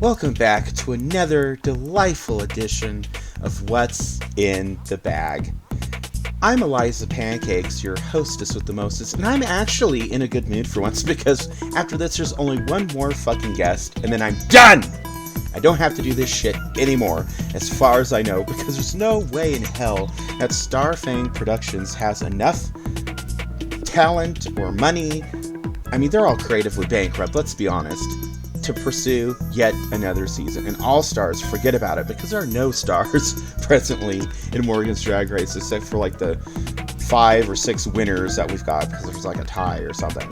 Welcome back to another delightful edition of What's in the Bag. I'm Eliza Pancakes, your hostess with the mostest, and I'm actually in a good mood for once because after this there's only one more fucking guest and then I'm done! I don't have to do this shit anymore, as far as I know, because there's no way in hell that Starfang Productions has enough talent or money. I mean, they're all creatively bankrupt, let's be honest, to pursue yet another season. And All Stars, forget about it, because there are no stars presently in Morgan's Drag Race except for like the 5 or 6 winners that we've got, because there's like a tie or something.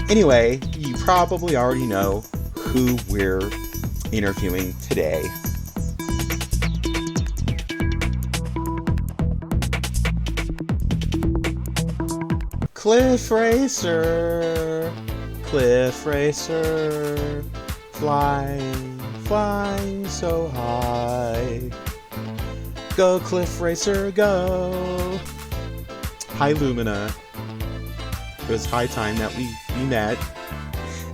Anyway, you probably already know who we're interviewing today. Cliff Racer, flying so high. Go Cliff Racer, go. Hi Lumina. It was high time that we met,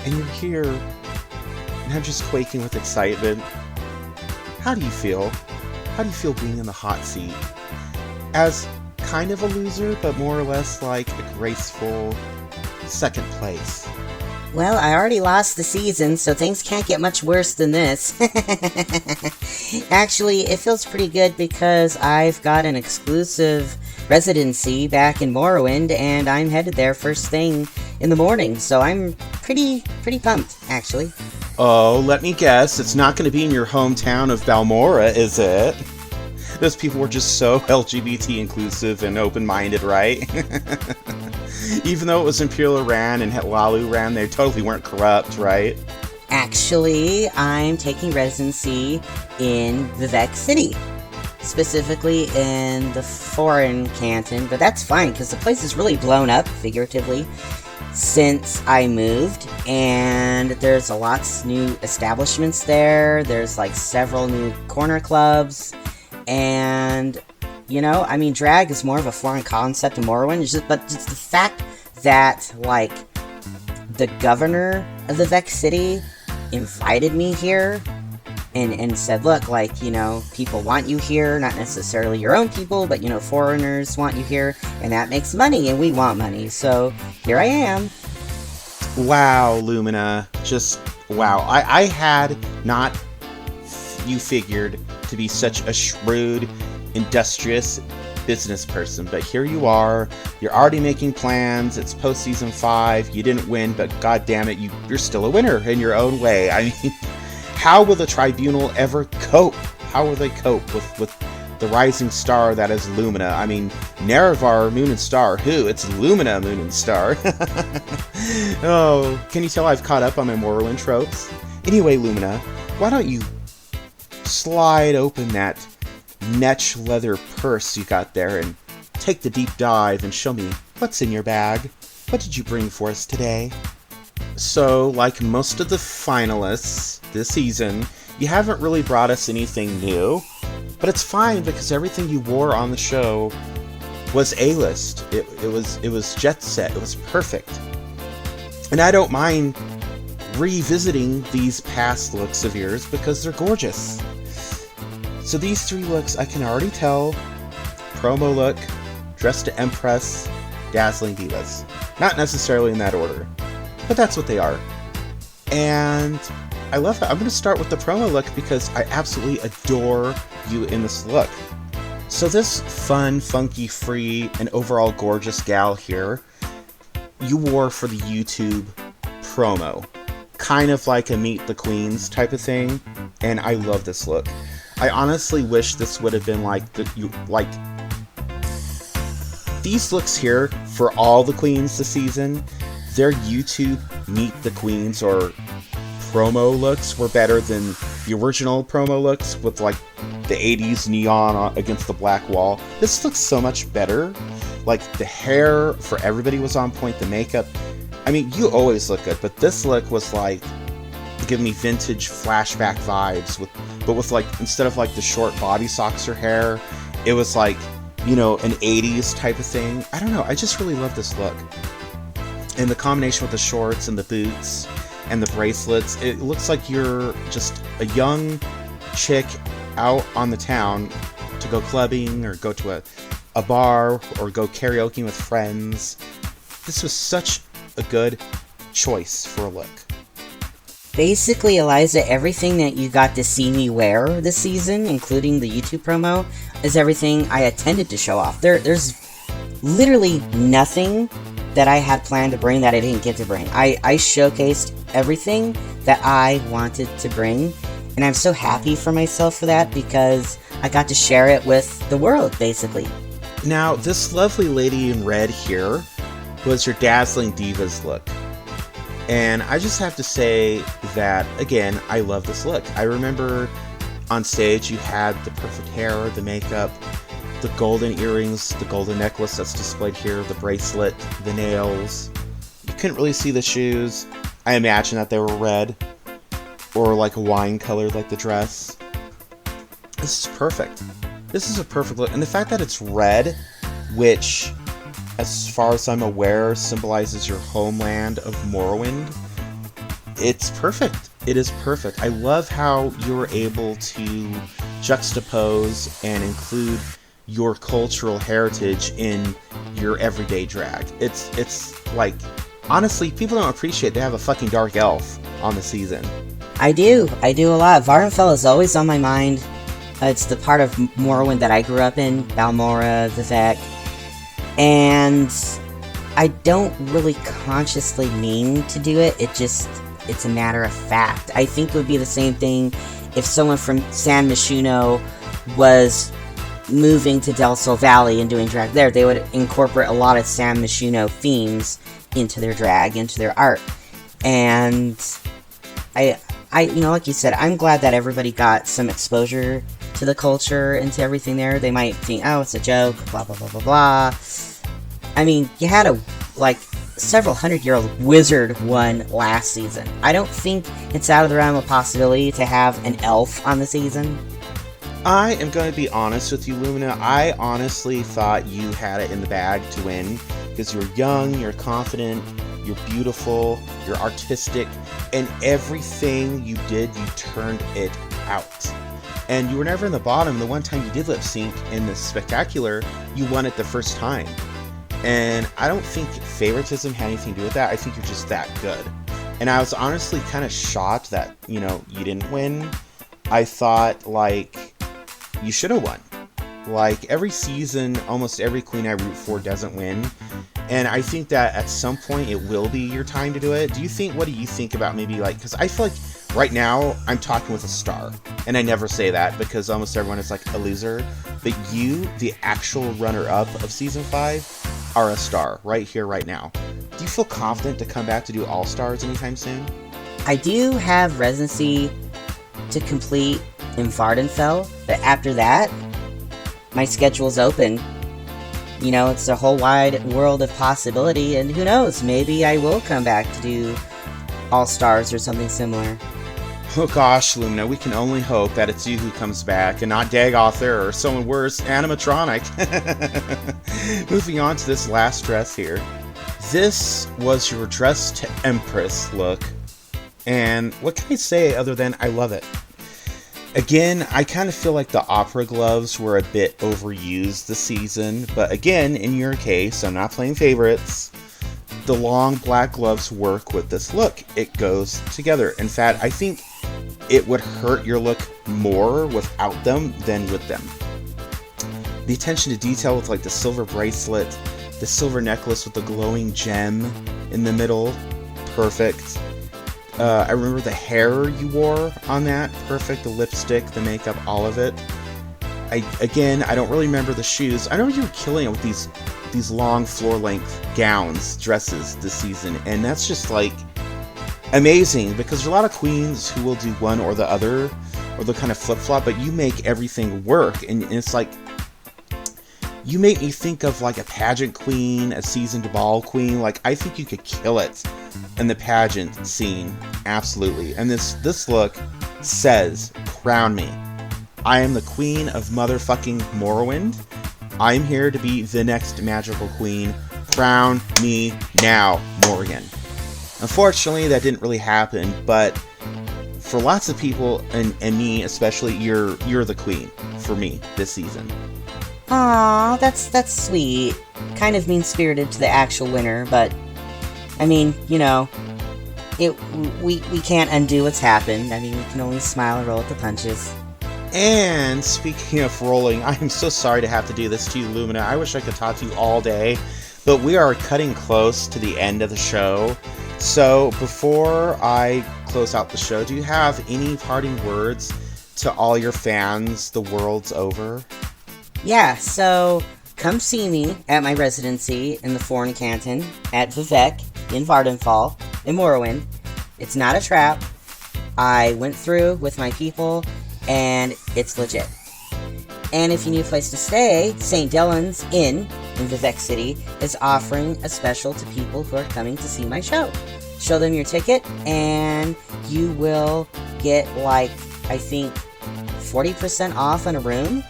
and you're here, and I'm just quaking with excitement. How do you feel? How do you feel being in the hot seat? As kind of a loser, but more or less like a graceful second place. Well, I already lost the season, so things can't get much worse than this. Actually, it feels pretty good because I've got an exclusive residency back in Morrowind, and I'm headed there first thing in the morning, so I'm pretty pumped, actually. Oh, let me guess, it's not going to be in your hometown of Balmora, is it? Those people were just so LGBT inclusive and open-minded, right? Even though it was Imperial Iran and Hetlalu Ran, they totally weren't corrupt, right? Actually, I'm taking residency in Vivek City. Specifically in the foreign canton, but that's fine because the place is really blown up, figuratively, since I moved, and there's a lots new establishments there. There's like several new corner clubs, and you know, I mean, drag is more of a foreign concept in Morrowind, but just the fact that, like, the governor of the Vex City invited me here and said, look, like, you know, people want you here, not necessarily your own people, but, you know, foreigners want you here, and that makes money, and we want money, so here I am. Wow, Lumina. Just, wow. I had not, you figured, to be such a shrewd, industrious business person, but here you are, you're already making plans, it's post-season 5, you didn't win, but god damn it, you're still a winner in your own way. I mean, how will the Tribunal ever cope? How will they cope with the rising star that is Lumina? I mean, Nerevar, Moon and Star, who? It's Lumina, Moon and Star. Oh, can you tell I've caught up on my Morrowind tropes? Anyway, Lumina, why don't you slide open that Netch leather purse you got there and take the deep dive and show me what's in your bag. What did you bring for us today? So, like most of the finalists this season, you haven't really brought us anything new, but it's fine because everything you wore on the show was A-list. It was jet set. It was perfect. And I don't mind revisiting these past looks of yours because they're gorgeous. So these 3 looks, I can already tell: promo look, dress to Empress, dazzling divas. Not necessarily in that order, but that's what they are. And I love it. I'm going to start with the promo look because I absolutely adore you in this look. So this fun, funky, free, and overall gorgeous gal here, you wore for the YouTube promo. Kind of like a Meet the Queens type of thing, and I love this look. I honestly wish this would have been like these looks here for all the queens this season. Their YouTube Meet the Queens or promo looks were better than the original promo looks with like the 80s neon against the black wall. This looks so much better. Like the hair for everybody was on point, the makeup. I mean, you always look good, but this look was like giving me vintage flashback vibes but with like, instead of like the short body socks or hair, it was like, you know, an 80s type of thing. I don't know, I just really love this look. And the combination with the shorts and the boots and the bracelets. It looks like you're just a young chick out on the town to go clubbing or go to a bar or go karaoke with friends. This was such a good choice for a look. Basically, Eliza, everything that you got to see me wear this season, including the YouTube promo, is everything I intended to show off. There's literally nothing that I had planned to bring that I didn't get to bring. I showcased everything that I wanted to bring, and I'm so happy for myself for that because I got to share it with the world, basically. Now, this lovely lady in red here was your Dazzling Divas look. And I just have to say that, again, I love this look. I remember on stage you had the perfect hair, the makeup, the golden earrings, the golden necklace that's displayed here, the bracelet, the nails. You couldn't really see the shoes. I imagine that they were red or like a wine color like the dress. This is perfect. This is a perfect look. And the fact that it's red, which, as far as I'm aware, symbolizes your homeland of Morrowind, it's perfect. It is perfect. I love how you were able to juxtapose and include your cultural heritage in your everyday drag. It's like, honestly, people don't appreciate they have a fucking dark elf on the season. I do a lot. Vvardenfell is always on my mind. It's the part of Morrowind that I grew up in, Balmora, Vivec, and I don't really consciously mean to do it. It's a matter of fact. I think it would be the same thing if someone from San Myshuno was moving to Del Sol Valley and doing drag there. They would incorporate a lot of San Myshuno themes into their drag, into their art. And I, like you said, I'm glad that everybody got some exposure to the culture and to everything there. They might think, oh, it's a joke, blah, blah, blah, blah, blah. I mean, you had a, several hundred-year-old wizard one last season. I don't think it's out of the realm of possibility to have an elf on the season. I am going to be honest with you, Lumina. I honestly thought you had it in the bag to win because you're young, you're confident, you're beautiful, you're artistic, and everything you did, you turned it out. And you were never in the bottom. The one time you did lip sync in the spectacular, you won it the first time. And I don't think favoritism had anything to do with that. I think you're just that good. And I was honestly kind of shocked that, you didn't win. I thought, you should have won. Every season, almost every queen I root for doesn't win. And I think that at some point it will be your time to do it. What do you think about maybe because I feel like right now I'm talking with a star. And I never say that because almost everyone is a loser. But you, the actual runner-up of Season 5, are a star right here, right now. Do you feel confident to come back to do All-Stars anytime soon? I do have residency to complete in Vvardenfell, but after that, my schedule's open. It's a whole wide world of possibility, and who knows, maybe I will come back to do All-Stars or something similar. Oh gosh, Lumina, we can only hope that it's you who comes back and not Dagother or someone worse, animatronic. Moving on to this last dress here. This was your Dress to Empress look, and what can I say other than I love it? Again, I kind of feel like the opera gloves were a bit overused this season, but again, in your case, I'm not playing favorites. The long black gloves work with this look. It goes together. In fact, I think it would hurt your look more without them than with them. The attention to detail with the silver bracelet, the silver necklace with the glowing gem in the middle, perfect. I remember the hair you wore on that, perfect. The lipstick, the makeup, all of it. I don't really remember the shoes. I know you were killing it with these long floor-length gowns, dresses this season, and that's just amazing because there are a lot of queens who will do one or the other, or they'll kind of flip-flop, but you make everything work, and it's you make me think of a pageant queen, a seasoned ball queen. I think you could kill it in the pageant scene, absolutely. And this look says, crown me. I am the queen of motherfucking Morrowind. I'm here to be the next magical queen. Crown me now, Morgan. Unfortunately, that didn't really happen, but for lots of people, and me especially, you're the queen for me this season. Aw, that's sweet. Kind of mean-spirited to the actual winner, but I mean, you know, we can't undo what's happened. I mean, we can only smile and roll with the punches. And speaking of rolling, I am so sorry to have to do this to you, Lumina. I wish I could talk to you all day, but we are cutting close to the end of the show. So before I close out the show, do you have any parting words to all your fans the world's over? Yeah, so come see me at my residency in the Foreign Canton at Vivek in Vardenfall in Morrowind. It's not a trap. I went through with my people, and it's legit. And if you need a place to stay, St. Dylan's Inn in Vivek City is offering a special to people who are coming to see my show. Show them your ticket, and you will get, like, I think 40% off on a room.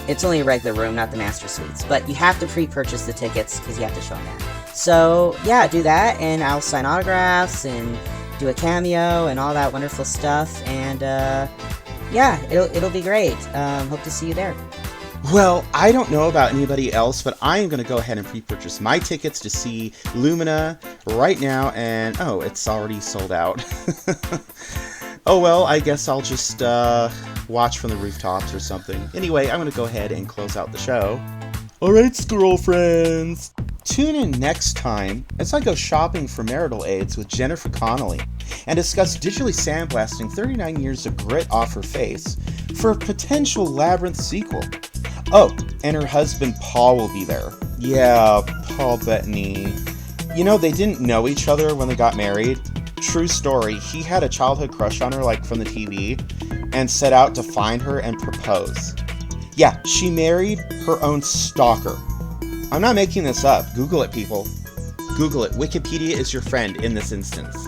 It's only a regular room, not the Master Suites, but you have to pre-purchase the tickets because you have to show them that. So yeah, do that, and I'll sign autographs and do a cameo and all that wonderful stuff, and yeah, it'll be great. Hope to see you there. Well, I don't know about anybody else, but I am going to go ahead and pre-purchase my tickets to see Lumina right now, and oh, it's already sold out. Oh well, I guess I'll just watch from the rooftops or something. Anyway, I'm going to go ahead and close out the show. Alright, squirrel friends! Tune in next time as I go shopping for marital aids with Jennifer Connelly and discuss digitally sandblasting 39 years of grit off her face for a potential Labyrinth sequel. Oh, and her husband Paul will be there. Yeah, Paul Bettany. You know, they didn't know each other when they got married. True story, he had a childhood crush on her, like from the TV, and set out to find her and propose. Yeah, she married her own stalker. I'm not making this up. Google it, people. Google it. Wikipedia is your friend in this instance.